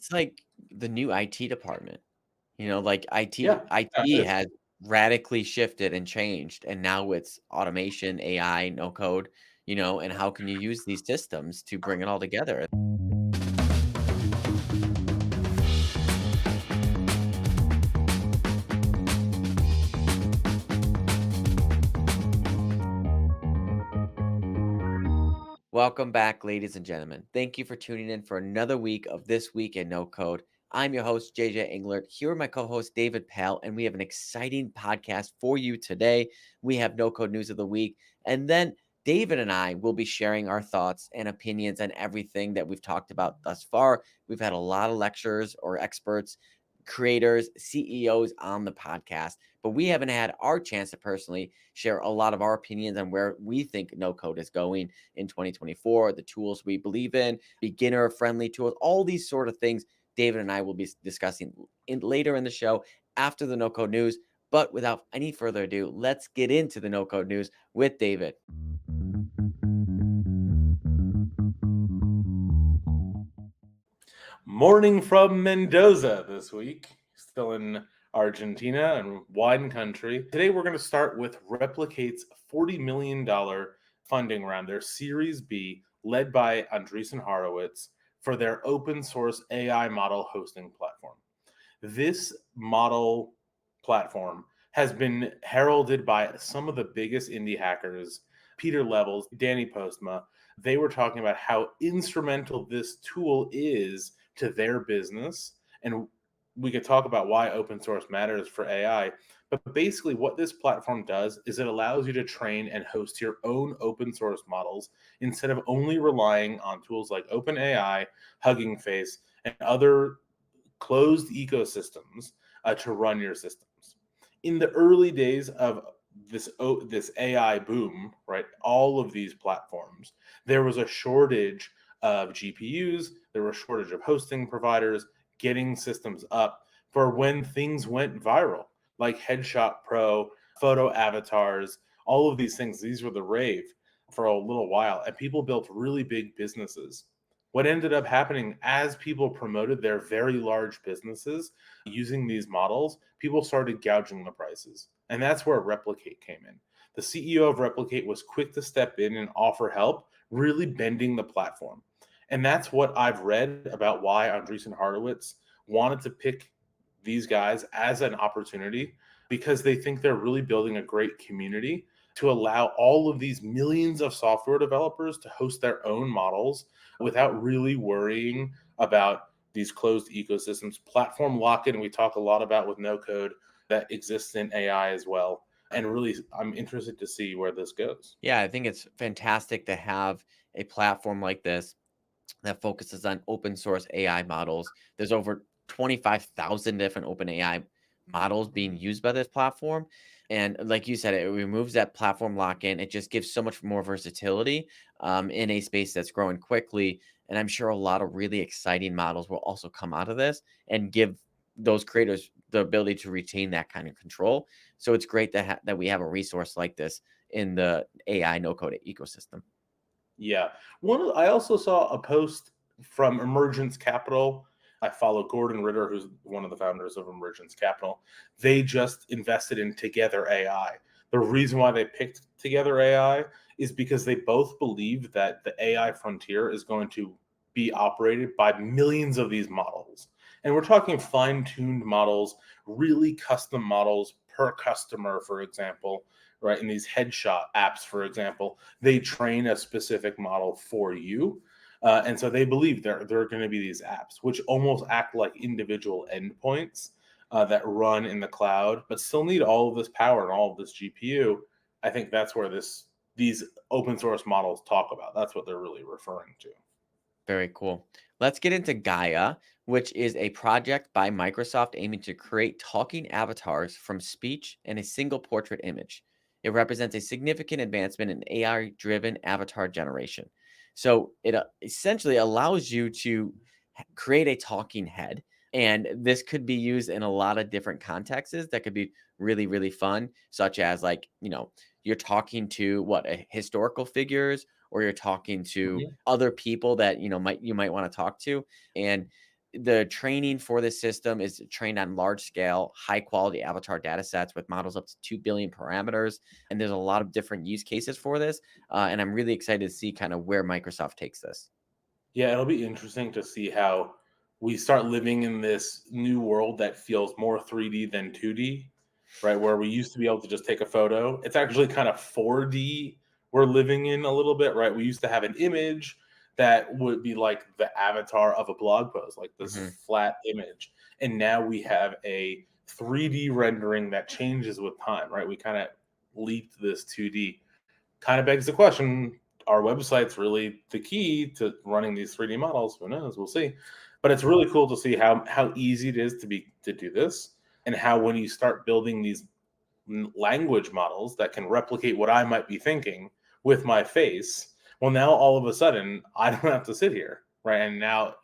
It's like the new IT department. Like Yeah, yeah, it IT is. has radically shifted and changed, and now it's automation, AI, no code, and how can you use these systems to bring it all together? Welcome back, ladies and gentlemen. Thank you for tuning in for another week of This Week in No Code. I'm your host, JJ Englert, here with my co host, David Pell, and we have an exciting podcast for you today. We have No Code News of the Week, and then David and I will be sharing our thoughts and opinions on everything that we've talked about thus far. We've had a lot of lecturers or experts, creators, CEOs on the podcast, but we haven't had our chance to personally share a lot of our opinions on where we think no code is going in 2024, the tools we believe in, beginner friendly tools, all these sort of things. David and I will be discussing later in the show after the no code news. But without any further ado, let's get into the no code news with David. Morning from Mendoza this week, still in Argentina and wine country. Today we're going to start with Replicate's $40 million funding round, their Series B, led by Andreessen Horowitz, for their open source AI model hosting platform. This model platform has been heralded by some of the biggest indie hackers, Peter Levels, Danny Postma. They were talking about how instrumental this tool is to their business. And we could talk about why open source matters for AI. But basically, what this platform does is it allows you to train and host your own open source models instead of only relying on tools like OpenAI, Hugging Face, and other closed ecosystems to run your systems. In the early days of this AI boom, right? All of these platforms, there was a shortage of GPUs, there was a shortage of hosting providers, getting systems up for when things went viral, like Headshot Pro, photo avatars, all of these things. These were the rave for a little while, and people built really big businesses. What ended up happening as people promoted their very large businesses using these models, people started gouging the prices. And that's where Replicate came in. The CEO of Replicate was quick to step in and offer help, really bending the platform. And that's what I've read about why Andreessen Horowitz wanted to pick these guys as an opportunity, because they think they're really building a great community to allow all of these millions of software developers to host their own models without really worrying about these closed ecosystems. Platform lock-in, we talk a lot about with no code, that exists in AI as well. And really, I'm interested to see where this goes. Yeah, I think it's fantastic to have a platform like this that focuses on open source AI models. There's over 25,000 different open AI models being used by this platform. And like you said, it removes that platform lock in. It just gives so much more versatility in a space that's growing quickly. And I'm sure a lot of really exciting models will also come out of this and give those creators the ability to retain that kind of control. So it's great that we have a resource like this in the AI no code ecosystem. Yeah. I also saw a post from Emergence Capital. I follow Gordon Ritter, who's one of the founders of Emergence Capital. They just invested in Together AI. The reason why they picked Together AI is because they both believe that the AI frontier is going to be operated by millions of these models. And we're talking fine-tuned models, really custom models per customer, for example, right? In these headshot apps, for example, they train a specific model for you. And so they believe there are going to be these apps, which almost act like individual endpoints that run in the cloud, but still need all of this power and all of this GPU. I think that's where these open source models talk about. That's what they're really referring to. Very cool. Let's get into Gaia, which is a project by Microsoft aiming to create talking avatars from speech and a single portrait image. It represents a significant advancement in AI-driven avatar generation. So it essentially allows you to create a talking head, and this could be used in a lot of different contexts that could be really, really fun, such as like, you're talking to historical figures, or you're talking to Mhm. other people that you might want to talk to. And the training for this system is trained on large scale, high quality avatar data sets with models up to 2 billion parameters. And there's a lot of different use cases for this. And I'm really excited to see kind of where Microsoft takes this. Yeah, it'll be interesting to see how we start living in this new world that feels more 3D than 2D, right? Where we used to be able to just take a photo. It's actually kind of 4D we're living in a little bit, right? We used to have an image that would be like the avatar of a blog post, like this Mhm. flat image. And now we have a 3D rendering that changes with time, right? We kind of leaped this 2D. Kind of begs the question, are websites really the key to running these 3D models? Who knows? We'll see. But it's really cool to see how easy it is to do this, and how when you start building these language models that can replicate what I might be thinking with my face, well, now all of a sudden I don't have to sit here, right? And now,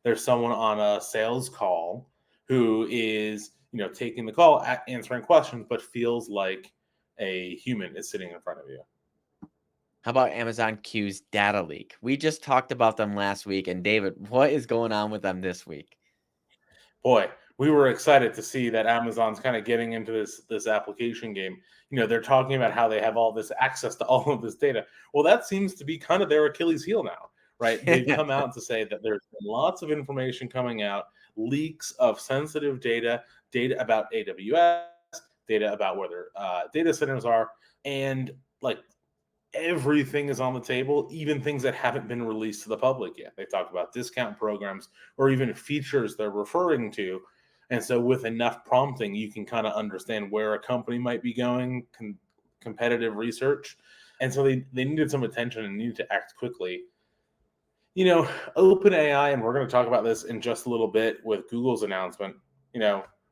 there's someone on a sales call who is, taking the call, answering questions, but feels like a human is sitting in front of you. How about Amazon Q's data leak? We just talked about them last week. And David, what is going on with them this week? Boy, we were excited to see that Amazon's kind of getting into this application game. They're talking about how they have all this access to all of this data. Well, that seems to be kind of their Achilles heel now, right? They've come out to say that there's been lots of information coming out, leaks of sensitive data about AWS, data about where their data centers are, and like everything is on the table, even things that haven't been released to the public yet. They talk about discount programs or even features they're referring to. And so, with enough prompting, you can kind of understand where a company might be going, competitive research. And so, they needed some attention and needed to act quickly. OpenAI, and we're going to talk about this in just a little bit with Google's announcement.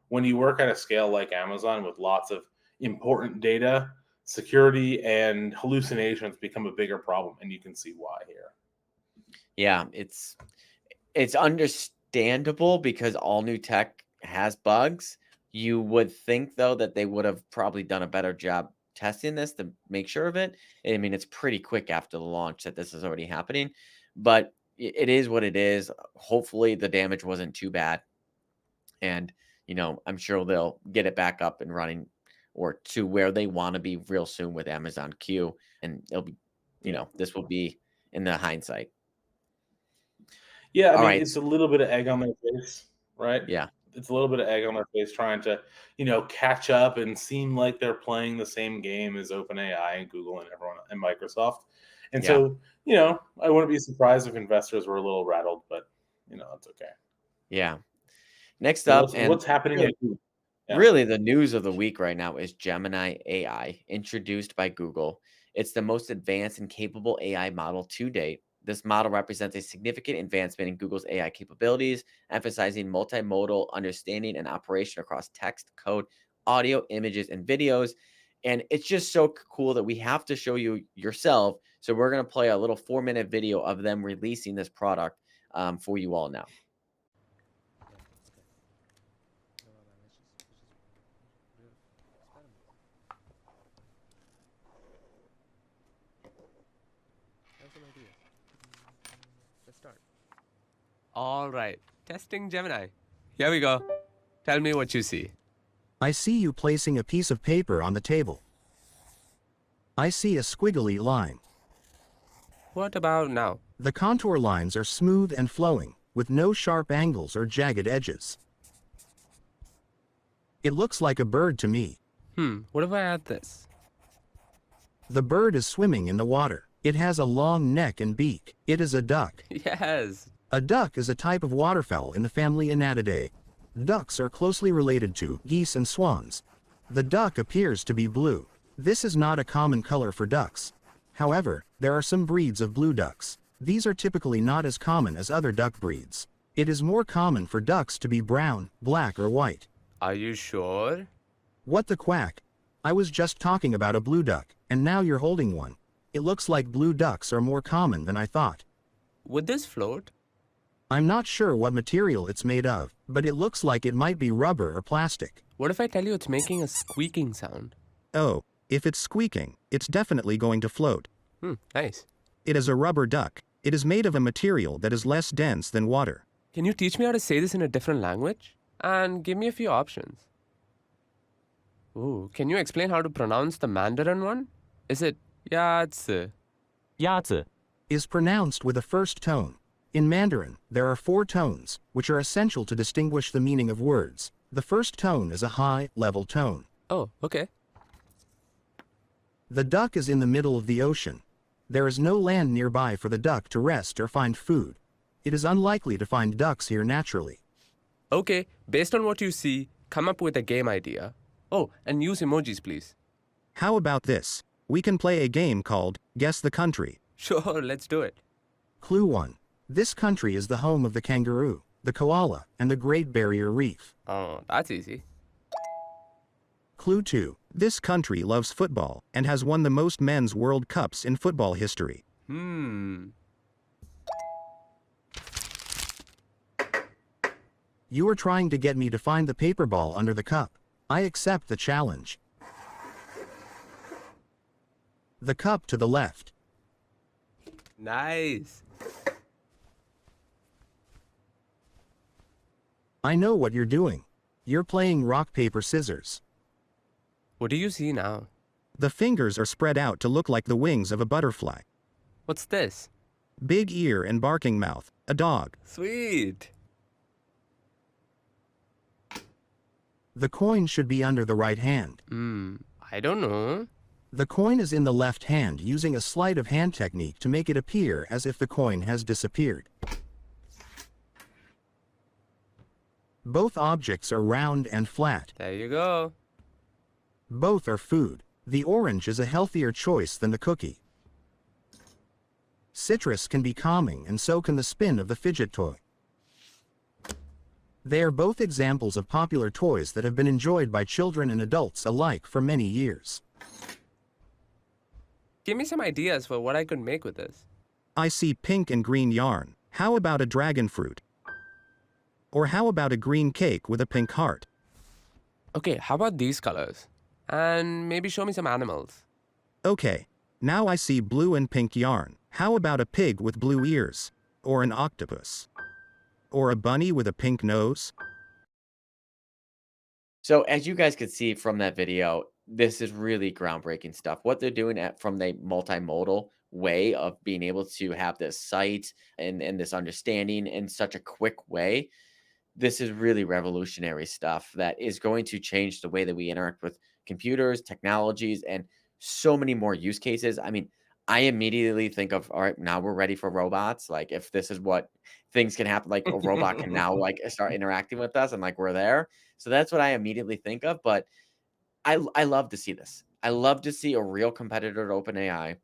When you work at a scale like Amazon with lots of important data, security and hallucinations become a bigger problem, and you can see why here. Yeah, it's understandable because all new tech has bugs. You would think though that they would have probably done a better job testing this to make sure of it. I mean, it's pretty quick after the launch that this is already happening, but it is what it is. Hopefully the damage wasn't too bad. And, I'm sure they'll get it back up and running or to where they want to be real soon with Amazon Q. And it'll be, Yeah. this will be in the hindsight. Yeah, I All mean, right. it's a little bit of egg on their face, right? Yeah. It's a little bit of egg on their face trying to, catch up and seem like they're playing the same game as OpenAI and Google and everyone and Microsoft. And Yeah. so, I wouldn't be surprised if investors were a little rattled, but that's okay. Yeah. Next So up, what's and happening really, at Google? Yeah. really the news of the week right now is Gemini AI, introduced by Google. It's the most advanced and capable AI model to date. This model represents a significant advancement in Google's AI capabilities, emphasizing multimodal understanding and operation across text, code, audio, images, and videos. And it's just so cool that we have to show you yourself. So we're going to play a little 4-minute video of them releasing this product for you all now. Let's start. All right. Testing Gemini. Here we go. Tell me what you see. I see you placing a piece of paper on the table. I see a squiggly line. What about now? The contour lines are smooth and flowing, with no sharp angles or jagged edges. It looks like a bird to me. What if I add this? The bird is swimming in the water. It has a long neck and beak. It is a duck. Yes. A duck is a type of waterfowl in the family Anatidae. Ducks are closely related to geese and swans. The duck appears to be blue. This is not a common color for ducks. However, there are some breeds of blue ducks. These are typically not as common as other duck breeds. It is more common for ducks to be brown, black, or white. Are you sure? What the quack? I was just talking about a blue duck, and now you're holding one. It looks like blue ducks are more common than I thought. Would this float? I'm not sure what material it's made of, but it looks like it might be rubber or plastic. What if I tell you it's making a squeaking sound? Oh, if it's squeaking, it's definitely going to float. Nice. It is a rubber duck. It is made of a material that is less dense than water. Can you teach me how to say this in a different language? And give me a few options. Ooh, can you explain how to pronounce the Mandarin one? Is it Yatsu? 鸭子 Is pronounced with a first tone. In Mandarin, there are 4 tones, which are essential to distinguish the meaning of words. The first tone is a high, level tone. Oh, okay. The duck is in the middle of the ocean. There is no land nearby for the duck to rest or find food. It is unlikely to find ducks here naturally. Okay, based on what you see, come up with a game idea. Oh, and use emojis, please. How about this? We can play a game called Guess the Country. Sure, let's do it. Clue 1. This country is the home of the kangaroo, the koala, and the Great Barrier Reef. Oh, that's easy. Clue 2. This country loves football and has won the most men's World Cups in football history. You are trying to get me to find the paper ball under the cup. I accept the challenge. The cup to the left. Nice. I know what you're doing. You're playing rock, paper, scissors. What do you see now? The fingers are spread out to look like the wings of a butterfly. What's this? Big ear and barking mouth. A dog. Sweet. The coin should be under the right hand. I don't know. The coin is in the left hand using a sleight of hand technique to make it appear as if the coin has disappeared. Both objects are round and flat. There you go. Both are food. The orange is a healthier choice than the cookie. Citrus can be calming, and so can the spin of the fidget toy. They are both examples of popular toys that have been enjoyed by children and adults alike for many years. Give me some ideas for what I could make with this. I see pink and green yarn. How about a dragon fruit? Or how about a green cake with a pink heart? Okay, how about these colors? And maybe show me some animals. Okay, now I see blue and pink yarn. How about a pig with blue ears? Or an octopus? Or a bunny with a pink nose? So as you guys could see from that video, this is really groundbreaking stuff. What they're doing from the multimodal way of being able to have this sight and this understanding in such a quick way, this is really revolutionary stuff that is going to change the way that we interact with computers, technologies, and so many more use cases. I mean, I immediately think of, all right, now we're ready for robots. Like, if this is what things can happen, like a robot can now like start interacting with us, and like we're there. So that's what I immediately think of. But I love to see this. I love to see a real competitor to OpenAI.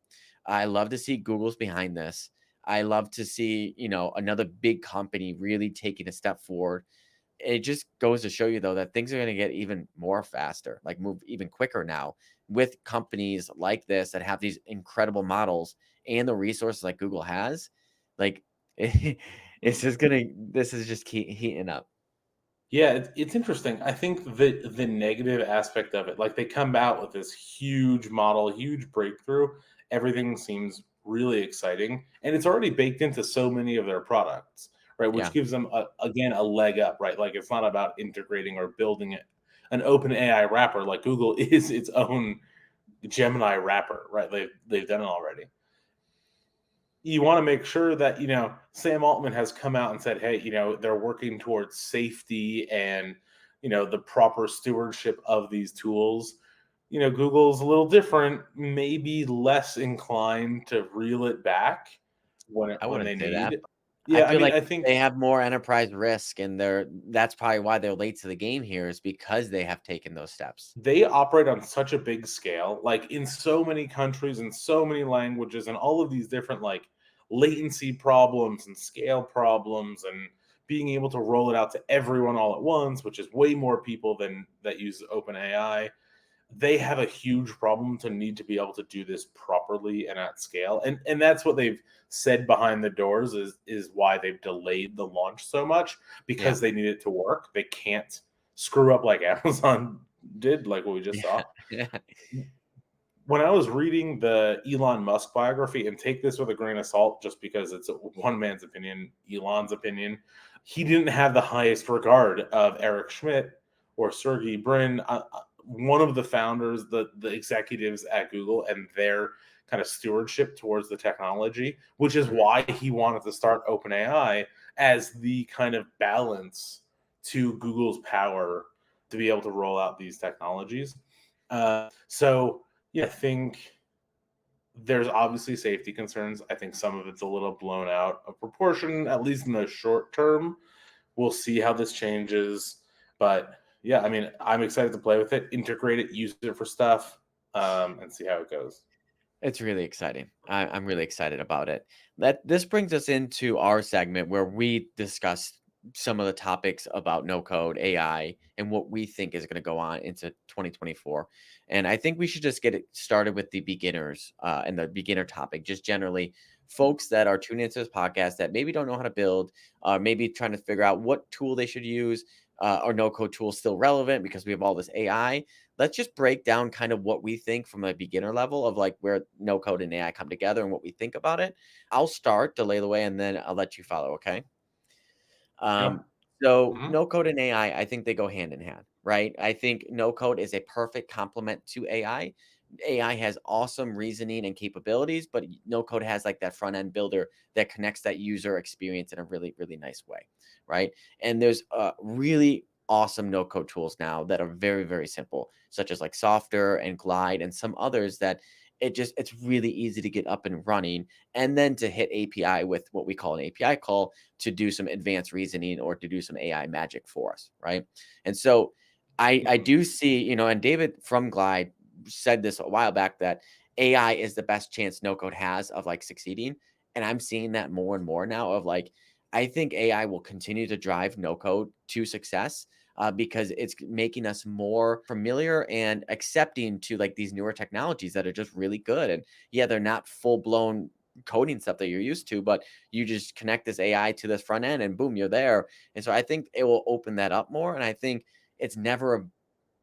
I love to see Google's behind this. I love to see, another big company really taking a step forward. It just goes to show you, though, that things are going to get even more faster, like move even quicker now with companies like this that have these incredible models and the resources like Google has. Like, this is just heating up. Yeah, it's interesting. I think the negative aspect of it, like they come out with this huge model, huge breakthrough. Everything seems really exciting, and it's already baked into so many of their products, right? Which Yeah. gives them again a leg up, right? Like it's not about integrating or building an open AI wrapper. Like Google is its own Gemini wrapper, right? They've done it already. You want to make sure that Sam Altman has come out and said, hey, they're working towards safety and the proper stewardship of these tools. Google's a little different, maybe less inclined to reel it back when I when wouldn't they say that. need. I Yeah, I feel mean, like I think they have more enterprise risk, and that's probably why they're late to the game here, is because they have taken those steps. they operate on such a big scale, like in so many countries and so many languages and all of these different like latency problems and scale problems and being able to roll it out to everyone all at once, which is way more people than that use OpenAI. They have a huge problem to need to be able to do this properly and at scale. And that's what they've said behind the doors is why they've delayed the launch so much, because they need it to work. They can't screw up like Amazon did, like what we just saw. Yeah. When I was reading the Elon Musk biography, and take this with a grain of salt just because it's one man's opinion, Elon's opinion, he didn't have the highest regard of Eric Schmidt or Sergey Brin, one of the founders, the executives at Google, and their kind of stewardship towards the technology, which is why he wanted to start OpenAI as the kind of balance to Google's power to be able to roll out these technologies. So yeah, I think there's obviously safety concerns. I think some of it's a little blown out of proportion, at least in the short term. We'll see how this changes. But yeah, I mean, I'm excited to play with it, integrate it, use it for stuff, and see how it goes. It's really exciting. I'm really excited about it. This brings us into our segment where we discuss some of the topics about no code, AI, and what we think is going to go on into 2024. And I think we should just get it started with the beginners and the beginner topic, just generally folks that are tuning into this podcast that maybe don't know how to build, maybe trying to figure out what tool they should use. Are no code tools still relevant because we have all this AI? Let's just break down kind of what we think from a beginner level of like where no code and AI come together and what we think about it. I'll start to lay the way and then I'll let you follow. Okay. Yeah. Um, so Mhm. no code and AI, I think they go hand in hand, right? I think no code is a perfect complement to AI. AI has awesome reasoning and capabilities, but no code has like that front end builder that connects that user experience in a really, really nice way, right? And there's really awesome no code tools now that are very, very simple, such as like Softer and Glide and some others that it's really easy to get up and running and then to hit API with what we call an API call to do some advanced reasoning or to do some AI magic for us, right? And so I Mhm. do see, and David from Glide said this a while back that AI is the best chance no code has of like succeeding. And I'm seeing that more and more now of like, I think AI will continue to drive no code to success because it's making us more familiar and accepting to like these newer technologies that are just really good. And yeah, they're not full blown coding stuff that you're used to, but you just connect this AI to this front end and boom, you're there. And so I think it will open that up more. And I think it's never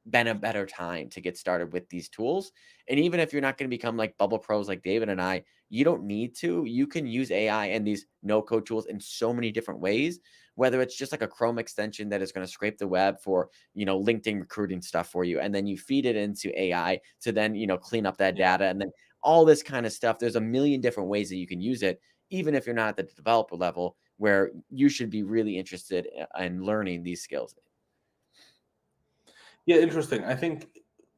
been a better time to get started with these tools. And even if you're not going to become like bubble pros like David and I, you don't need to. You can use AI and these no code tools in so many different ways, whether it's just like a Chrome extension that is going to scrape the web for, LinkedIn recruiting stuff for you. And then you feed it into AI to then, clean up that Yeah. data and then all this kind of stuff. There's a million different ways that you can use it, even if you're not at the developer level where you should be really interested in learning these skills. Yeah, interesting. I think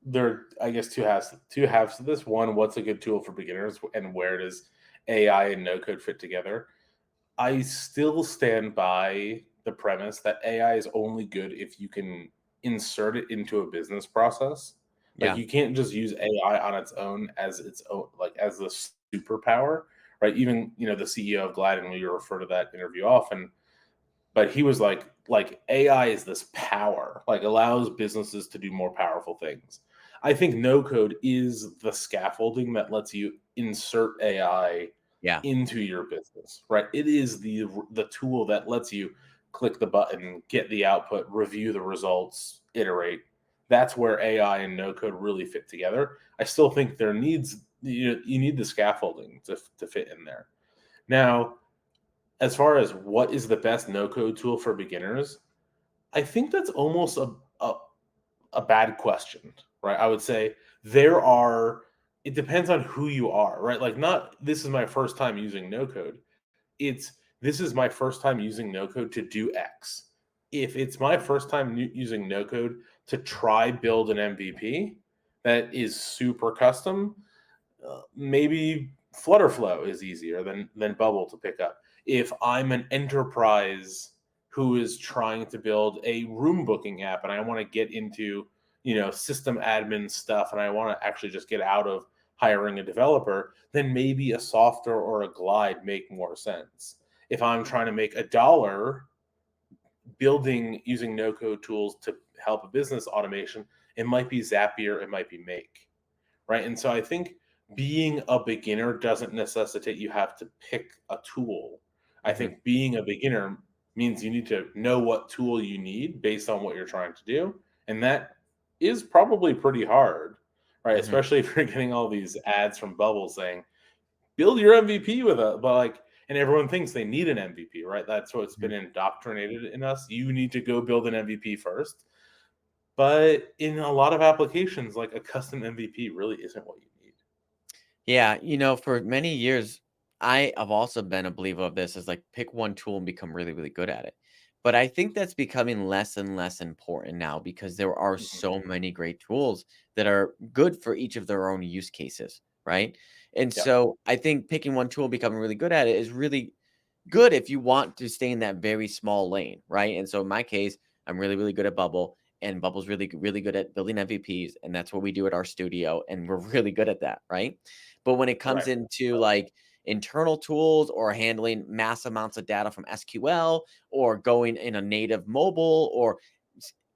there are, I guess, two halves to this. One, what's a good tool for beginners, and where does AI and no code fit together? I still stand by the premise that AI is only good if you can insert it into a business process. Like Yeah. you can't just use AI on its own as its own, like as the superpower, right? Even the CEO of Glide, and we refer to that interview often, but he was like AI is this power, like allows businesses to do more powerful things. I think no code is the scaffolding that lets you insert AI Yeah. into your business, right? It is the tool that lets you click the button, get the output, review the results, iterate. That's where AI and no code really fit together. I still think there needs you need the scaffolding to fit in there. Now, as far as what is the best no code tool for beginners, I think that's almost a bad question, right? I would say there are, it depends on who you are, right? Like, not this is my first time using no code. It's this is my first time using no code to do X. If it's my first time using no code to try build an MVP that is super custom, maybe Flutterflow is easier than Bubble to pick up. If I'm an enterprise who is trying to build a room booking app and I want to get into system admin stuff and I want to actually just get out of hiring a developer, then maybe a Softer or a Glide make more sense. If I'm trying to make $1 building using no code tools to help a business automation, it might be Zapier, it might be Make, right? And so I think being a beginner doesn't necessitate you have to pick a tool. I Mhm. think being a beginner means you need to know what tool you need based on what you're trying to do. And that is probably pretty hard, right? Mhm. Especially if you're getting all these ads from Bubble saying, build your MVP with it. But like, And everyone thinks they need an MVP, right? That's what's been indoctrinated in us. You need to go build an MVP first. But in a lot of applications, like a custom MVP really isn't what you need. Yeah, for many years, I have also been a believer of this is like pick one tool and become really, really good at it. But I think that's becoming less and less important now because there are Mhm. so many great tools that are good for each of their own use cases, right? And Yeah, so I think picking one tool, becoming really good at it is really good if you want to stay in that very small lane, right? And so in my case, I'm really, really good at Bubble, and Bubble's really, really good at building MVPs, and that's what we do at our studio, and we're really good at that, right? But when it comes right. into like internal tools or handling mass amounts of data from SQL or going in a native mobile or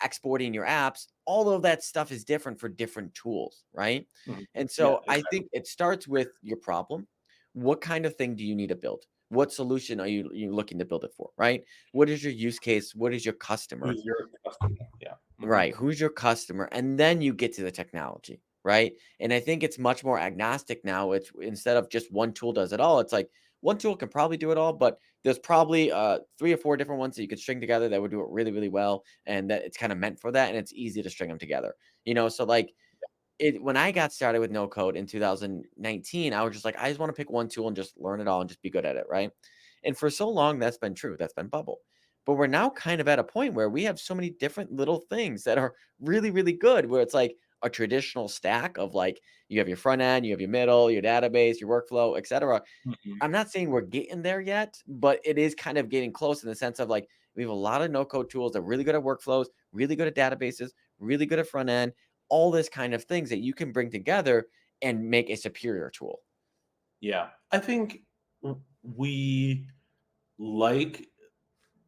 exporting your apps, all of that stuff is different for different tools, right? Mhm. And Yeah, so I exactly. think it starts with your problem. What kind of thing do you need to build? What solution are you looking to build it for, right? What is your use case? What is your customer? Who's your customer? Yeah. Right, who's your customer? And then you get to the technology, right? And I think it's much more agnostic now. It's instead of just one tool does it all, it's like one tool can probably do it all, but there's probably 3 or 4 different ones that you could string together that would do it really, really well, and that it's kind of meant for that, and it's easy to string them together. So like when I got started with no code in 2019, I was just like, I just want to pick one tool and just learn it all and just be good at it, right? And for so long, that's been true. That's been Bubble. But we're now kind of at a point where we have so many different little things that are really, really good, where it's like a traditional stack of like you have your front end, you have your middle, your database, your workflow, etc. Mhm. I'm not saying we're getting there yet, but it is kind of getting close in the sense of like we have a lot of no code tools that are really good at workflows, really good at databases, really good at front end, all this kind of things that you can bring together and make a superior tool. Yeah. I think we like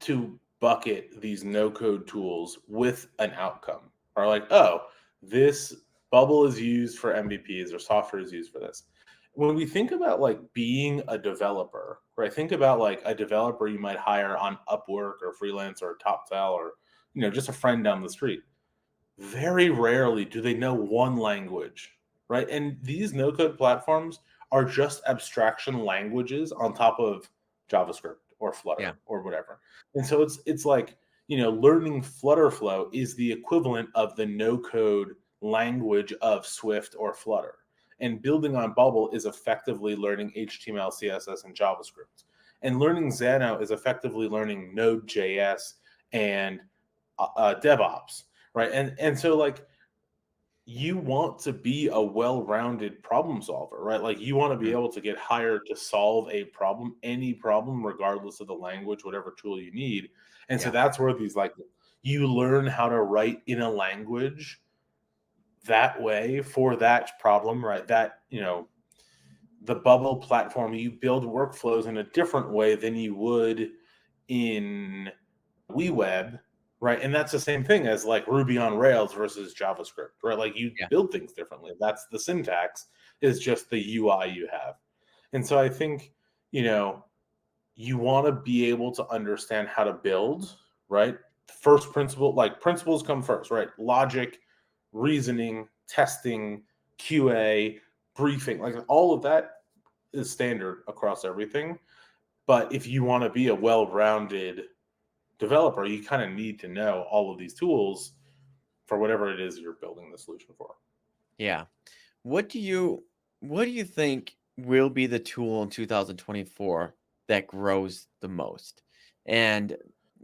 to bucket these no code tools with an outcome. Or like, oh, this bubble is used for MVPs or software is used for this. When we think about like being a developer, right? Think about like a developer you might hire on Upwork or Freelance or TopTal or just a friend down the street. Very rarely do they know one language, right? And these no code platforms are just abstraction languages on top of JavaScript or Yeah. Flutter or whatever. And so it's like, learning Flutterflow is the equivalent of the no code language of Swift or Flutter. And building on Bubble is effectively learning HTML, CSS, and JavaScript. And learning Xano is effectively learning Node.js and DevOps, right? And so like you want to be a well-rounded problem solver, right? Like you want to be Mm, able to get hired to solve a problem, any problem, regardless of the language, whatever tool you need. And so yeah. that's where these like you learn how to write in a language that way for that problem, right? That the Bubble platform, you build workflows in a different way than you would in WeWeb, right? And that's the same thing as like Ruby on Rails versus JavaScript, right? Like you Yeah. build things differently. That's the syntax is just the UI you have. And so I think, you know, you want to be able to understand how to build, right? First principle, like principles come first, right? Logic, reasoning, testing, QA, briefing, like all of that is standard across everything. But if you want to be a well-rounded developer, you kind of need to know all of these tools for whatever it is you're building the solution for. Yeah. What do you what do you think will be the tool in 2024 that grows the most? And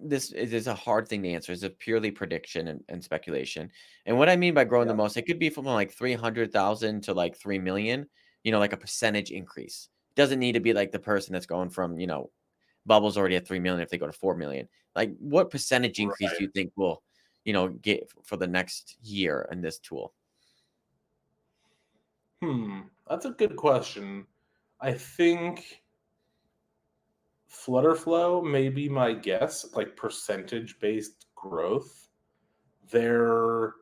this is a hard thing to answer. It's a purely prediction and speculation. And what I mean by growing the Yeah. most, it could be from like 300,000 to like 3 million, like a percentage increase. It doesn't need to be like the person that's going from, Bubble's already at 3 million if they go to 4 million. Like what percentage increase Right. do you think will, get for the next year in this tool? That's a good question. I think Flutterflow may be my guess, like percentage based growth. They're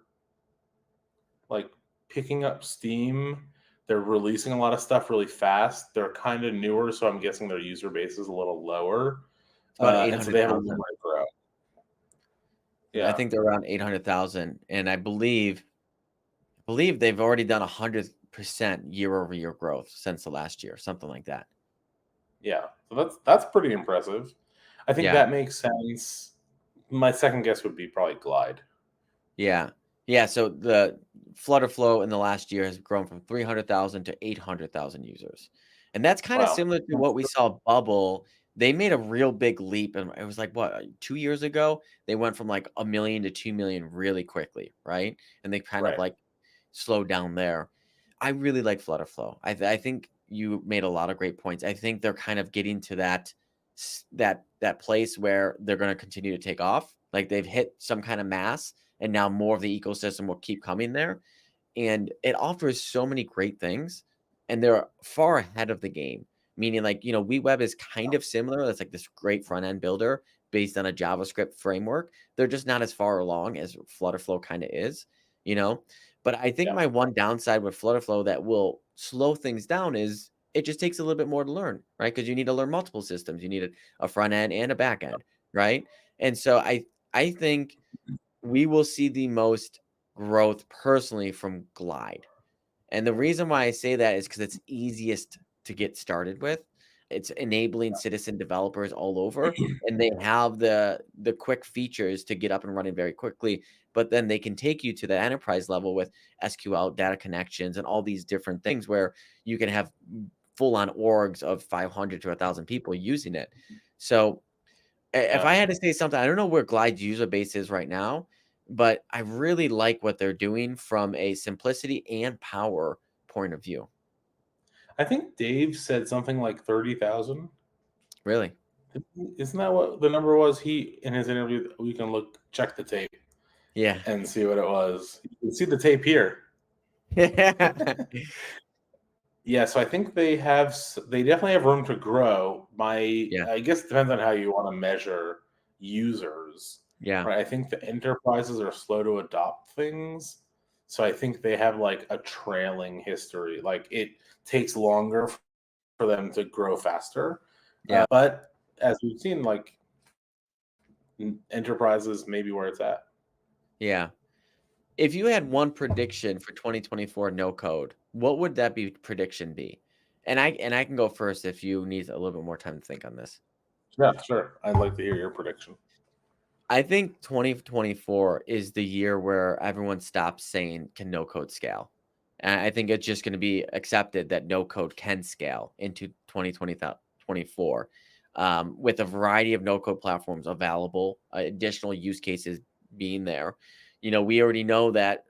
like picking up steam. They're releasing a lot of stuff really fast. They're kind of newer, so I'm guessing their user base is a little lower. It's about And so they have a little 800,000. more to grow. I Yeah. think they're around 800,000, and I believe they've already done 100% year-over-year growth since the last year, something like that. Yeah, so that's pretty impressive. I think Yeah. that makes sense. My second guess would be probably Glide. Yeah. Yeah, so the Flutterflow in the last year has grown from 300,000 to 800,000 users. And that's kinda Wow. similar to what we saw Bubble. They made a real big leap, and it was like, what, 2 years ago? They went from, like, 1,000,000 to 2,000,000 really quickly, right? And they kind of, Right. like, slowed down there. I really like Flutterflow. I think you made a lot of great points. I think they're kind of getting to that place where they're gonna continue to take off. Like, they've hit some kind of mass, and now more of the ecosystem will keep coming there. And it offers so many great things, and they're far ahead of the game. Meaning, like, WeWeb is kind of similar. That's like this great front end builder based on a JavaScript framework. They're just not as far along as Flutterflow kind of is, you know. But I think Yeah. my one downside with Flutterflow that will slow things down is it just takes a little bit more to learn, right? Because you need to learn multiple systems. You need a front end and a back end, right? And so I think we will see the most growth personally from Glide. And the reason why I say that is because it's easiest to get started with. It's enabling citizen developers all over, and they have the quick features to get up and running very quickly. But then they can take you to the enterprise level with SQL data connections and all these different things where you can have full on orgs of 500 to 1,000 people using it. So if Yeah. I had to say something, I don't know where Glide's user base is right now, but I really like what they're doing from a simplicity and power point of view. I think Dave said something like 30,000. Really. Isn't that what the number was? He in his interview, we can check the tape Yeah. and see what it was. You can see the tape here. Yeah, so I think they definitely have room to grow. Yeah. I guess it depends on how you want to measure users, Yeah. right? I think the enterprises are slow to adopt things, so I think they have like a trailing history. Like it takes longer for them to grow faster. Yeah. But as we've seen, like enterprises maybe where it's at. Yeah. If you had one prediction for 2024 no code, what would that prediction be? And I can go first if you need a little bit more time to think on this. Yeah, sure. I'd like to hear your prediction. I think 2024 is the year where everyone stops saying, "Can no code scale?" And I think it's just gonna be accepted that no code can scale into 2024, with a variety of no code platforms available, additional use cases being there. We already know that,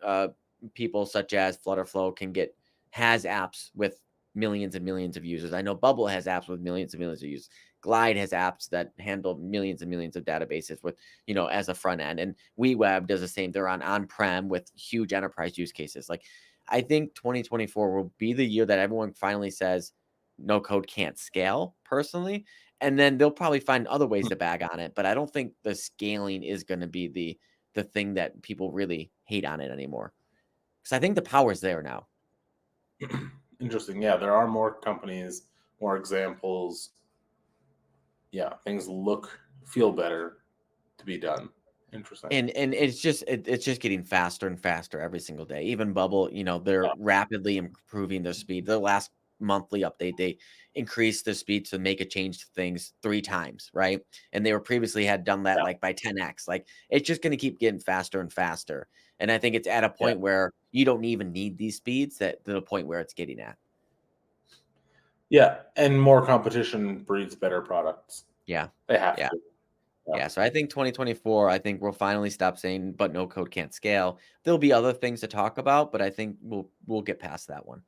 people such as Flutterflow has apps with millions and millions of users. I know Bubble has apps with millions and millions of users. Glide has apps that handle millions and millions of databases with as a front end. And WeWeb does the same. They're on-prem with huge enterprise use cases. Like, I think 2024 will be the year that everyone finally says no code can't scale personally. And then they'll probably find other ways to bag on it. But I don't think the scaling is going to be the thing that people really hate on it anymore. Because I think the power's there now. Interesting. Yeah, there are more companies, more examples. Yeah, things feel better to be done. Interesting. And it's just getting faster and faster every single day. Even Bubble, they're Yeah. rapidly improving their speed. Their last monthly update, they increased their speed to make a change to things 3 times, right? And they were previously had done that Yeah. like by 10x. Like, it's just gonna keep getting faster and faster. And I think it's at a Yeah. point where you don't even need these speeds that to the point where it's getting at. Yeah, and more competition breeds better products. Yeah. They have Yeah. to. Yeah. Yeah, so I think 2024, I think we'll finally stop saying, "But no code can't scale." There'll be other things to talk about, but I think we'll get past that one.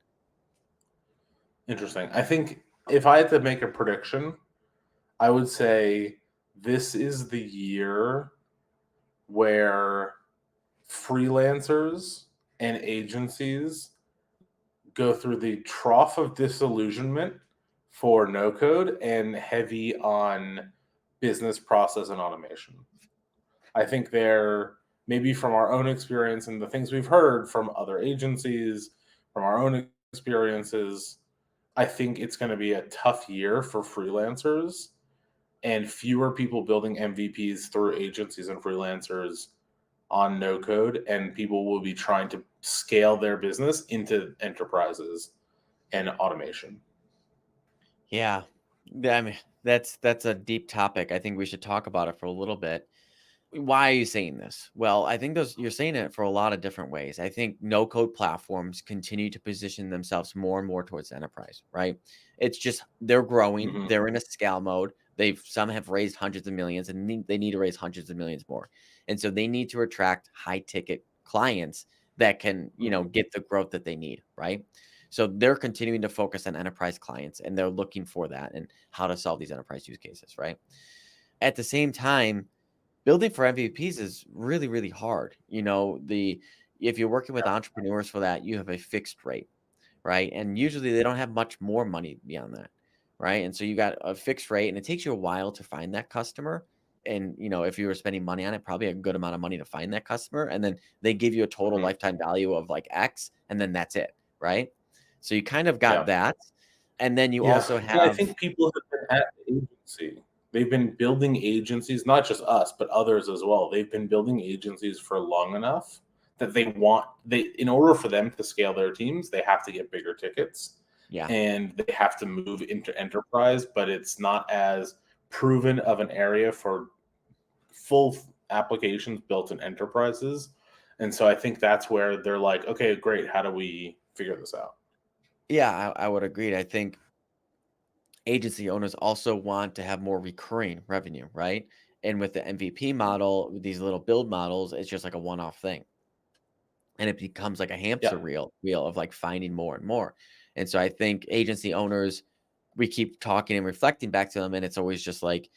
Interesting. I think if I had to make a prediction, I would say this is the year where freelancers and agencies go through the trough of disillusionment for no code and heavy on business process and automation. I think they're maybe from our own experience and the things we've heard from other agencies, from our own experiences, I think it's going to be a tough year for freelancers and fewer people building MVPs through agencies and freelancers on no code, and people will be trying to scale their business into enterprises and automation. Yeah. Yeah, I mean, that's a deep topic. I think we should talk about it for a little bit. Why are you saying this? Well, I think those you're saying it for a lot of different ways. I think no code platforms continue to position themselves more and more towards enterprise, right? It's just they're growing, Hmm. they're in a scale mode. Some have raised hundreds of millions and they need to raise hundreds of millions more. And so they need to attract high ticket clients that can, Hmm. get the growth that they need, right? So they're continuing to focus on enterprise clients and they're looking for that and how to solve these enterprise use cases, right? At the same time, building for MVPs is really, really hard. If you're working with entrepreneurs for that, you have a fixed rate, right? And usually they don't have much more money beyond that, right? And so you got a fixed rate, and it takes you a while to find that customer. And if you were spending money on it, probably a good amount of money to find that customer. And then they give you a total Hmm. lifetime value of like X, and then that's it, right? So you kind of got Yeah. that. And then you Yeah, also and I have, think people have been at the agency. They've been building agencies, not just us, but others as well. They've been building agencies for long enough that in order for them to scale their teams, they have to get bigger tickets yeah, and they have to move into enterprise, but it's not as proven of an area for full applications built in enterprises. And so I think that's where they're like, okay, great. How do we figure this out? yeah, I would agree. I think agency owners also want to have more recurring revenue, right? And with the MVP model, with these little build models, it's just like a one-off thing. And it becomes like a Yeah. hamster wheel of like finding more and more. And so I think agency owners, we keep talking and reflecting back to them, and it's always just like,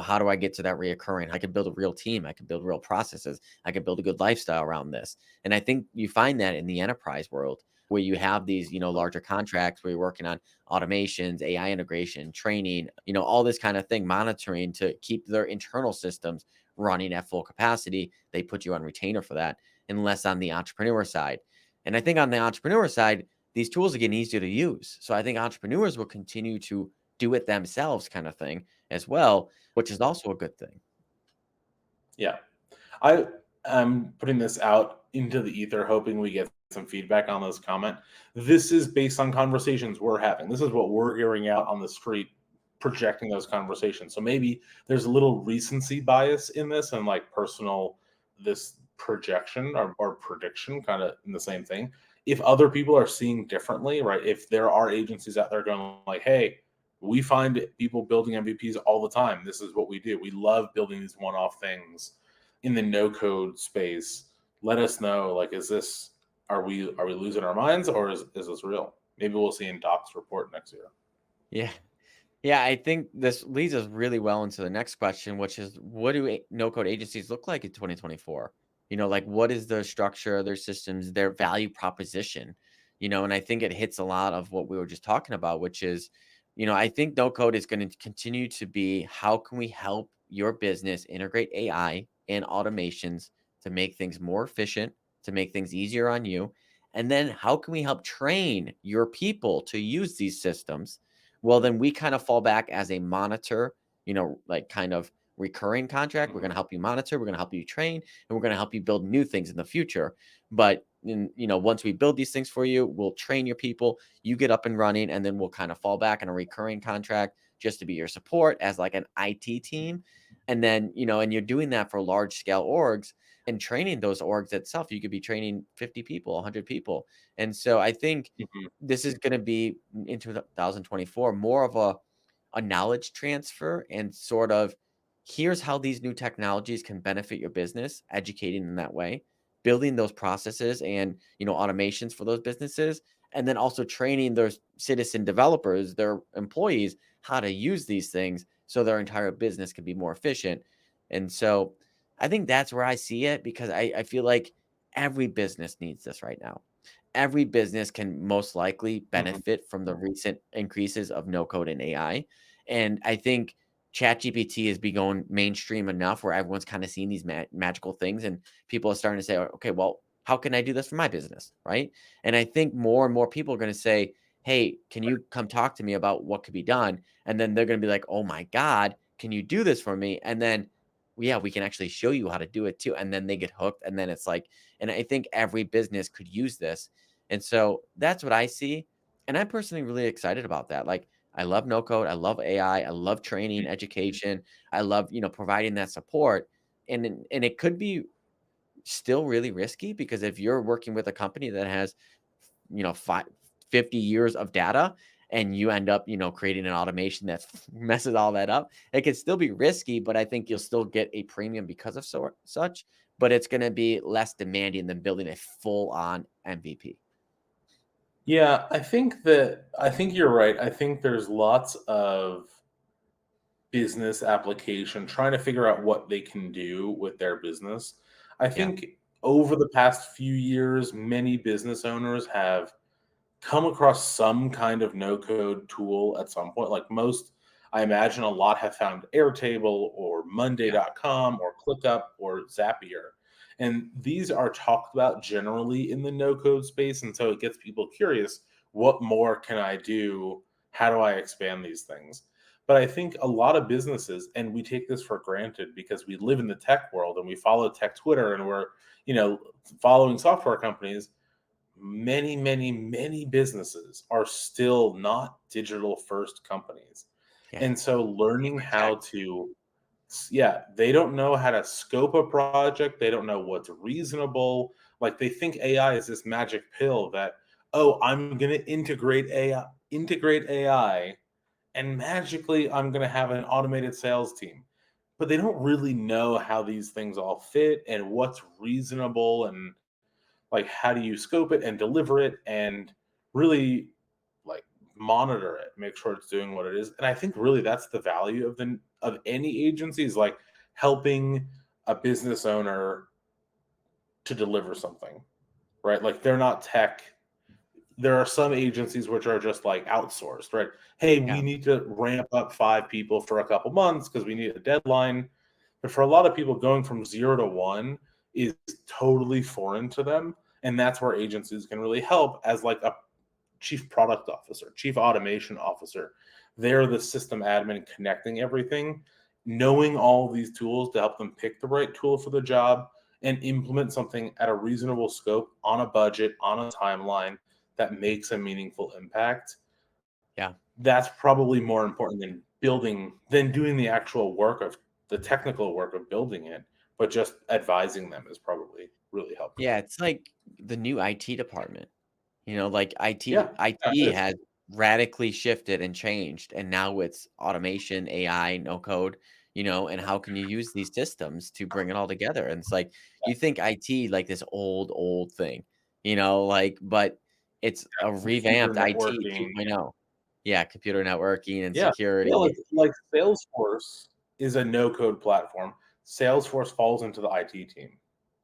how do I get to that reoccurring? I can build a real team, I can build real processes, I can build a good lifestyle around this. And I think you find that in the enterprise world where you have these, larger contracts where you're working on automations, AI integration, training, all this kind of thing, monitoring to keep their internal systems running at full capacity. They put you on retainer for that, and less on the entrepreneur side. And I think on the entrepreneur side, these tools are getting easier to use. So I think entrepreneurs will continue to do it themselves kind of thing as well, which is also a good thing. Yeah. I am putting this out into the ether, hoping we get some feedback on this comment. This is based on conversations we're having. This is what we're hearing out on the street, projecting those conversations. So maybe there's a little recency bias in this and like personal, this projection or prediction, kind of in the same thing. If other people are seeing differently, right? If there are agencies out there going like, hey, we find people building MVPs all the time. This is what we do. We love building these one-off things in the no code space. Let us know, like, are we losing our minds, or is this real? Maybe we'll see in Doc's report next year. Yeah. Yeah, I think this leads us really well into the next question, which is what do no code agencies look like in 2024? Like what is their structure, their systems, their value proposition? And I think it hits a lot of what we were just talking about, which is, I think no code is going to continue to be how can we help your business integrate AI and automations to make things more efficient, to make things easier on you? And then how can we help train your people to use these systems? Well, then we kind of fall back as a monitor, like kind of recurring contract. We're going to Mhm. help you monitor, we're going to help you train, and we're going to help you build new things in the future. But once we build these things for you, we'll train your people, you get up and running, and then we'll kind of fall back on a recurring contract just to be your support as like an IT team. And then, and you're doing that for large scale orgs and training those orgs itself. You could be training 50 people, 100 people. And so I think Mhm. this is going to be in 2024 more of a knowledge transfer and sort of here's how these new technologies can benefit your business, educating in that way, building those processes and automations for those businesses, and then also training their citizen developers, their employees, how to use these things so their entire business can be more efficient. And so I think that's where I see it because I feel like every business needs this right now. Every business can most likely Mhm. benefit from the recent increases of no code and AI. And I think ChatGPT is be going mainstream enough where everyone's kind of seeing these magical things and people are starting to say, okay, well, how can I do this for my business? Right. And I think more and more people are going to say, hey, can you come talk to me about what could be done? And then they're going to be like, oh my God, can you do this for me? And then, yeah, we can actually show you how to do it too. And then they get hooked. And then it's like, and I think every business could use this. And so that's what I see. And I'm personally really excited about that. Like, I love no code. I love AI. I love training, education. I love, providing that support. And it could be still really risky because if you're working with a company that has, 50 years of data and you end up, creating an automation that messes all that up, it can still be risky, but I think you'll still get a premium because of such, but it's going to be less demanding than building a full on MVP. Yeah, I think you're right. I think there's lots of business application trying to figure out what they can do with their business. I Yeah. think over the past few years, many business owners have come across some kind of no code tool at some point. Like most, I imagine a lot have found Airtable or Yeah. Monday.com or ClickUp or Zapier. And these are talked about generally in the no code space. And so it gets people curious, what more can I do? How do I expand these things? But I think a lot of businesses, and we take this for granted because we live in the tech world and we follow tech Twitter and we're, you know, following software companies. Many businesses are still not digital first companies. Yeah. And so learning how Exactly. to, yeah, they don't know how to scope a project. They don't know what's reasonable. Like they think AI is this magic pill that, oh, I'm going to integrate AI, and magically I'm going to have an automated sales team. But they don't really know how these things all fit and what's reasonable and like how do you scope it and deliver it and really like monitor it, make sure it's doing what it is. And I think really that's the value of any agency is like helping a business owner to deliver something, right? Like they're not tech. There are some agencies which are just like outsourced, right? Hey, we Yeah. need to ramp up 5 people for a couple months because we need a deadline. But for a lot of people, going from 0 to 1 is totally foreign to them. And that's where agencies can really help as like a chief product officer, chief automation officer. They're the system admin connecting everything, knowing all these tools to help them pick the right tool for the job and implement something at a reasonable scope on a budget, on a timeline that makes a meaningful impact. Yeah. That's probably more important than doing the actual work of the technical work of building it, but just advising them is probably really helpful. Yeah. It's like the new IT department. Like Yeah, yeah, it IT is. has radically shifted and changed, and now it's automation, AI, no code, and how can you use these systems to bring it all together? And it's like you think IT like this old thing, but it's Yeah, a computer revamped IT networking. 2.0. Yeah, computer networking and Yeah, yeah, security. like Salesforce is a no-code platform. Salesforce falls into the IT team,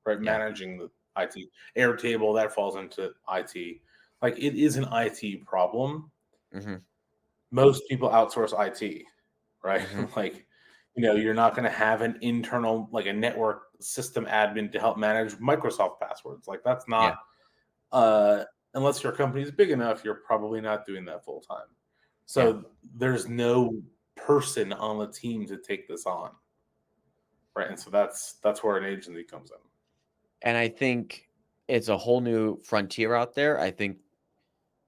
right? Yeah. Managing the IT. Airtable, that falls into IT. Like, it is an IT problem. Mhm. Most people outsource IT, right? Mhm. Like, you're not gonna have an internal like, a network system admin to help manage Microsoft passwords. Like, that's Yeah. not, uh unless your company is big enough, you're probably not doing that full time. Yeah. So there's no person on the team to take this on, right? And so that's where an agency comes in. And I think it's a whole new frontier out there. I think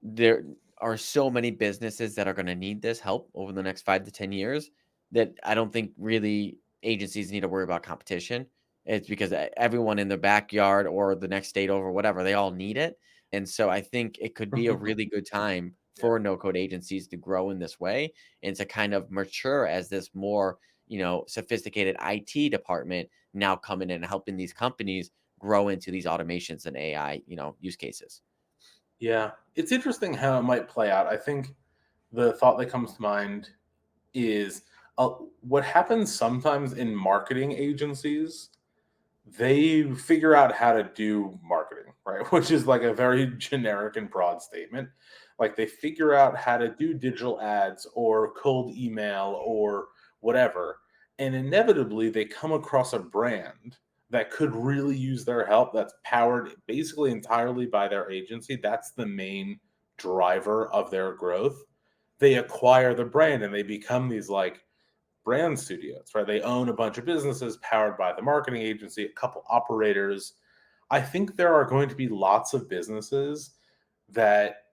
there are so many businesses that are gonna need this help over the next 5 to 10 years that I don't think really agencies need to worry about competition. It's because everyone in their backyard or the next state over, whatever, they all need it. And so I think it could be a really good time Yeah. for no code agencies to grow in this way and to kind of mature as this more, sophisticated IT department now coming in and helping these companies grow into these automations and AI, use cases. Yeah. It's interesting how it might play out. I think the thought that comes to mind is what happens sometimes in marketing agencies. They figure out how to do marketing, right? Which is like a very generic and broad statement. Like they figure out how to do digital ads or cold email or whatever. And inevitably, they come across a brand that could really use their help that's powered basically entirely by their agency. That's the main driver of their growth. They acquire the brand and they become these like brand studios, right? They own a bunch of businesses powered by the marketing agency, a couple operators. I think there are going to be lots of businesses that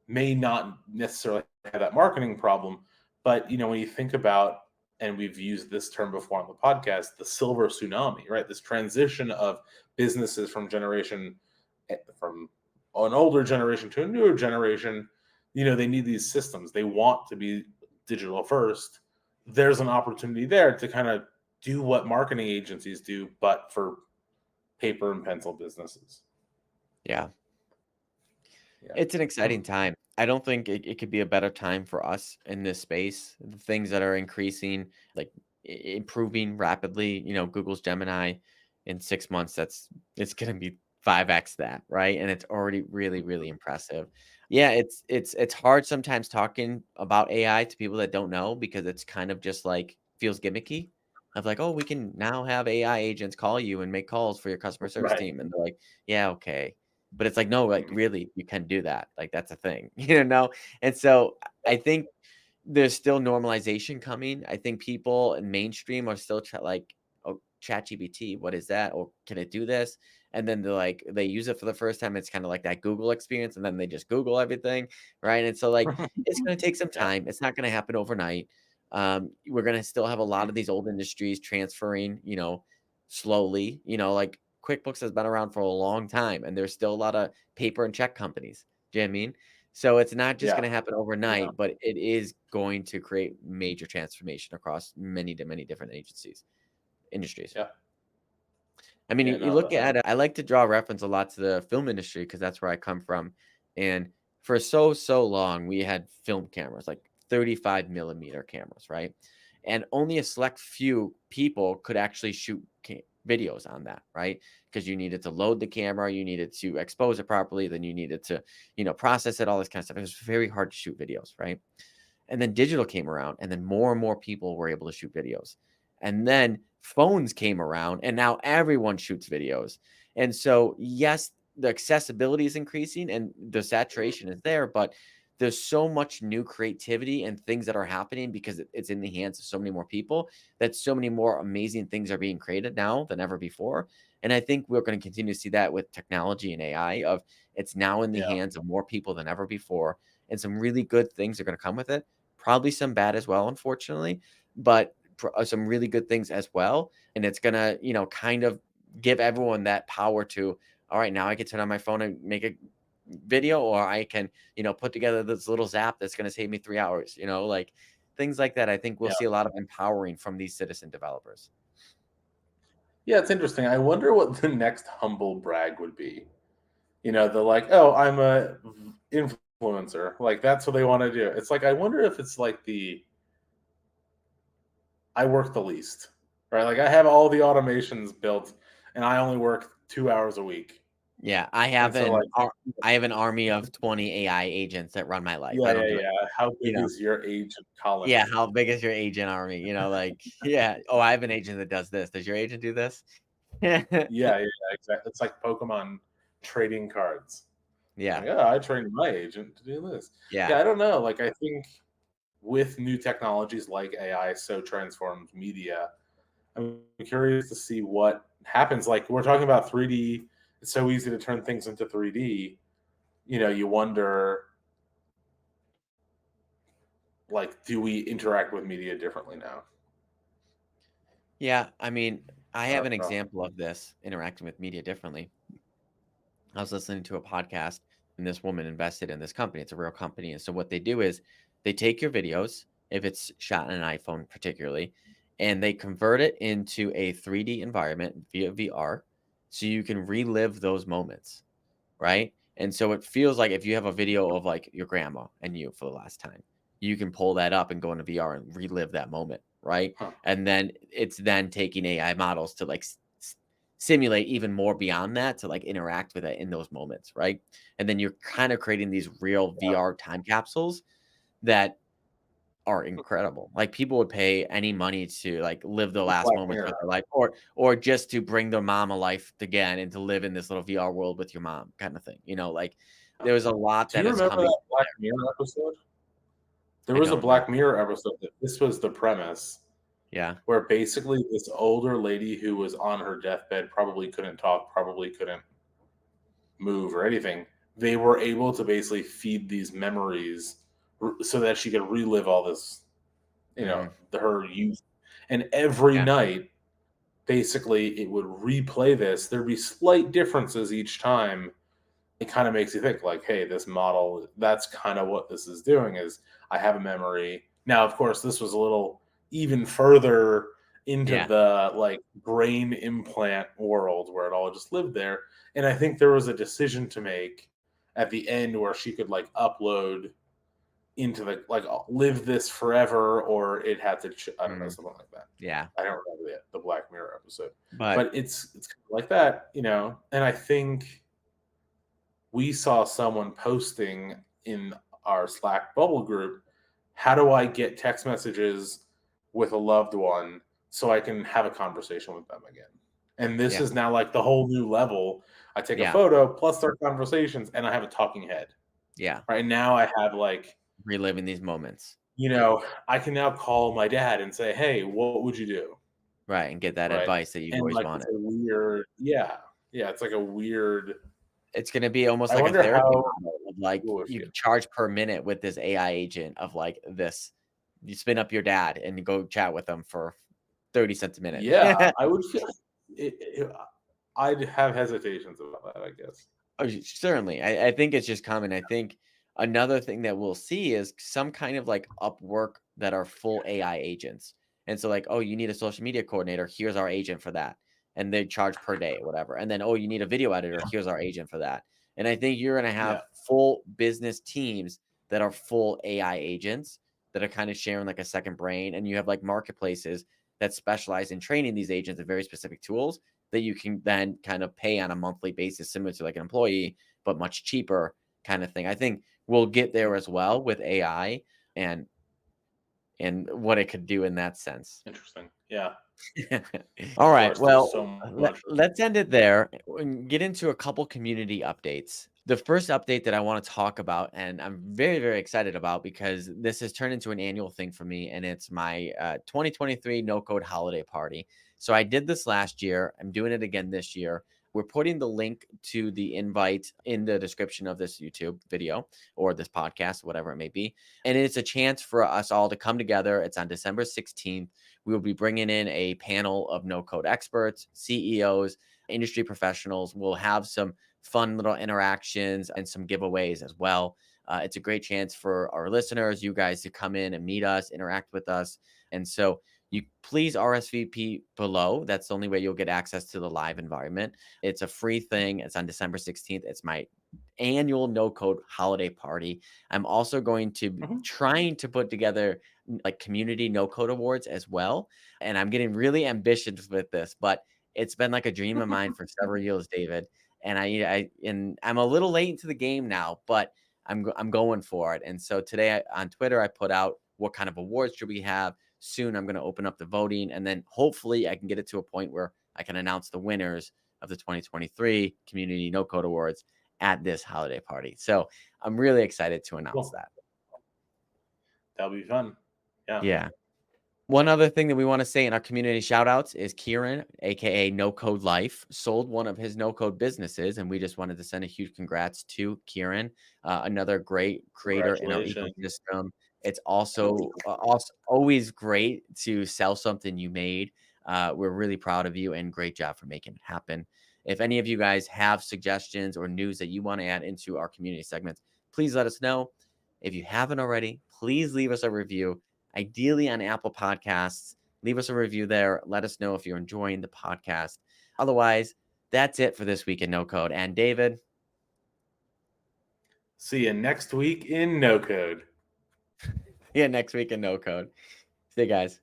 may not necessarily have that marketing problem. But when you think about, and we've used this term before on the podcast, the silver tsunami, right? This transition of businesses from from an older generation to a newer generation, they need these systems. They want to be digital first. There's an opportunity there to kind of do what marketing agencies do, but for paper and pencil businesses. Yeah. Yeah. It's an exciting time. I don't think it could be a better time for us in this space. The things that are increasing, like improving rapidly, Google's Gemini in 6 months, it's gonna be 5x that, right? And it's already really, really impressive. Yeah, it's hard sometimes talking about AI to people that don't know because it's kind of just like feels gimmicky of like, oh, we can now have AI agents call you and make calls for your customer service Right. team. And they're like, yeah, okay. But it's like, no, like, Mhm. really, you can do that. Like, that's a thing, you know? And so I think there's still normalization coming. I think people in mainstream are still like, oh, ChatGPT, what is that? Or can it do this? And then they're like, they use it for the first time. It's kind of like that Google experience. And then they just Google everything. Right. And so, like, it's going to take some Yeah. time. It's not going to happen overnight. We're going to still have a lot of these old industries transferring, slowly, like QuickBooks has been around for a long time and there's still a lot of paper and check companies. Do you know what I mean? So it's not just Yeah. going to happen Yeah. overnight, but it is going to create major transformation across many different industries. Yeah. I mean, Yeah. you No. look at I like to draw reference a lot to the film industry because that's where I come from. And for so long, we had film cameras, like 35 millimeter cameras, right? And only a select few people could actually shoot videos on that, right? Because you needed to load the camera, you needed to expose it properly, then you needed to, process it, all this kind of stuff. It was very hard to shoot videos, right? And then digital came around, and then more and more people were able to shoot videos. And then phones came around, and now everyone shoots videos. And so, yes, the accessibility is increasing and the saturation is there, but there's so much new creativity and things that are happening because it's in the hands of so many more people that so many more amazing things are being created now than ever before. And I think we're going to continue to see that with technology and AI of it's now in the Yeah. hands of more people than ever before. And some really good things are going to come with it. Probably some bad as well, unfortunately, but some really good things as well. And it's gonna, kind of give everyone that power to, all right, now I can turn on my phone and make a video, or I can, put together this little zap that's gonna save me 3 hours, like things like that. I think we'll Yeah. see a lot of empowering from these citizen developers. Yeah. It's interesting. I wonder what the next humble brag would be. They're like, oh, I'm a influencer. Like that's what they want to do. It's like I wonder if it's like I work the least, right? Like I have all the automations built, and I only work 2 hours a week. Yeah, And so like, I have an army of 20 AI agents that run my life. I yeah, don't yeah, do it, yeah. How you big know. is your agent Yeah, colony? how big is your agent army? Like, yeah. Oh, I have an agent that does this. Does your agent do this? Yeah, yeah, exactly. It's like Pokemon trading cards. Yeah, Like, oh, I trained my agent to do this. yeah. Yeah, I don't know. Like, I think with new technologies like AI so transformed media, I'm curious to see what happens. Like, we're talking about 3D. It's so easy to turn things into 3D. You wonder, like, do we interact with media differently now? Yeah, I mean, I I have don't an know. example of this interacting with media differently. I was listening to a podcast and this woman invested in this company. It's a real company. And so what they do is they take your videos, if it's shot on an iPhone particularly, and they convert it into a 3D environment via VR so you can relive those moments, right? And so it feels like if you have a video of like your grandma and you for the last time, you can pull that up and go into VR and relive that moment, right? Huh. And then it's then taking AI models to like simulate even more beyond that to like interact with it in those moments, right? And then you're kind of creating these real Yeah. VR time capsules that are incredible. Like people would pay any money to like live the last Black moments Mirror. with their life or just to bring their mom a life again and to live in this little VR world with your mom kind of thing. Like there's a lot Do that you is remember coming that there. Black Mirror episode? There I was a don't remember. Black Mirror episode that this was the premise, Yeah. where basically this older lady who was on her deathbed, probably couldn't talk, probably couldn't move or anything, they were able to basically feed these memories so that she could relive all this, her youth. And every Yeah. night, basically, it would replay this. There'd be slight differences each time. It kind of makes you think, like, hey, this model, that's kind of what this is doing, is I have a memory. Now, of course, this was a little even further into Yeah. the like brain implant world where it all just lived there. And I think there was a decision to make at the end where she could like upload into the like live this forever, or it had to I don't know, Mhm. something like that. Yeah. I don't remember the Black Mirror episode, But but it's kind of like that, And I think we saw someone posting in our Slack bubble group, how do I get text messages with a loved one so I can have a conversation with them again? And this yeah. is now like the whole new level. I take a Yeah. photo plus their conversations and I have a talking head. Yeah. Right now I have like, Reliving these moments. I can now call my dad and say, "Hey, what would you do?" Right. And get that Right? advice that you've And always like it's wanted. a weird, yeah, yeah, it's like a weird. It's gonna be almost I like a wonder therapy how model of like people would you feel. can charge per minute with this AI agent of like this. You spin up your dad and you go chat with them for 30 cents a minute. Yeah, I would feel I'd have hesitations about that, I guess. Oh, certainly. I think it's just common. I think another thing that we'll see is some kind of like Upwork that are full AI agents. And so, like, oh, you need a social media coordinator. Here's our agent for that. And they charge per day, whatever. And then, oh, you need a video editor. Here's our agent for that. And I think you're going to Yeah. have full business teams that are full AI agents that are kind of sharing like a second brain. And you have like marketplaces that specialize in training these agents in very specific tools that you can then kind of pay on a monthly basis, similar to like an employee, but much cheaper kind of thing. I think we'll get there as well with AI and what it could do in that sense. Interesting. Yeah. All Of right. course, there's Well, so much. let's end it there and get into a couple community updates. The first update that I want to talk about, and I'm very, very excited about because this has turned into an annual thing for me, and it's my 2023 No Code Holiday Party. So I did this last year. I'm doing it again this year. We're putting the link to the invite in the description of this YouTube video or this podcast, whatever it may be. And it's a chance for us all to come together. It's on December 16th. We will be bringing in a panel of no code experts, CEOs, industry professionals. We'll have some fun little interactions and some giveaways as well. It's a great chance for our listeners, you guys, to come in and meet us, interact with us. And so you please RSVP below. That's the only way you'll get access to the live environment. It's a free thing. It's on December 16th. It's my annual no code holiday party. I'm also going to be Mhm. trying to put together like community no code awards as well. And I'm getting really ambitious with this, but it's been like a dream of mine for several years, David. And I'm a little late into the game now, but I'm going for it. And so today on Twitter, I put out what kind of awards should we have. Soon I'm going to open up the voting, and then hopefully I can get it to a point where I can announce the winners of the 2023 Community No Code Awards at this holiday party. So I'm really excited to announce Cool. that. That'll be fun. Yeah. Yeah. One other thing that we want to say in our community shout outs is Kieran, aka No Code Life, sold one of his no code businesses. And we just wanted to send a huge congrats to Kieran, another great creator in our Congratulations. ecosystem. It's also always great to sell something you made. We're really proud of you and great job for making it happen. If any of you guys have suggestions or news that you want to add into our community segments, please let us know. If you haven't already, please leave us a review, ideally on Apple Podcasts. Leave us a review there. Let us know if you're enjoying the podcast. Otherwise, that's it for this week in No Code. And David, See you next week in No Code. yeah, next week in No Code. See you guys.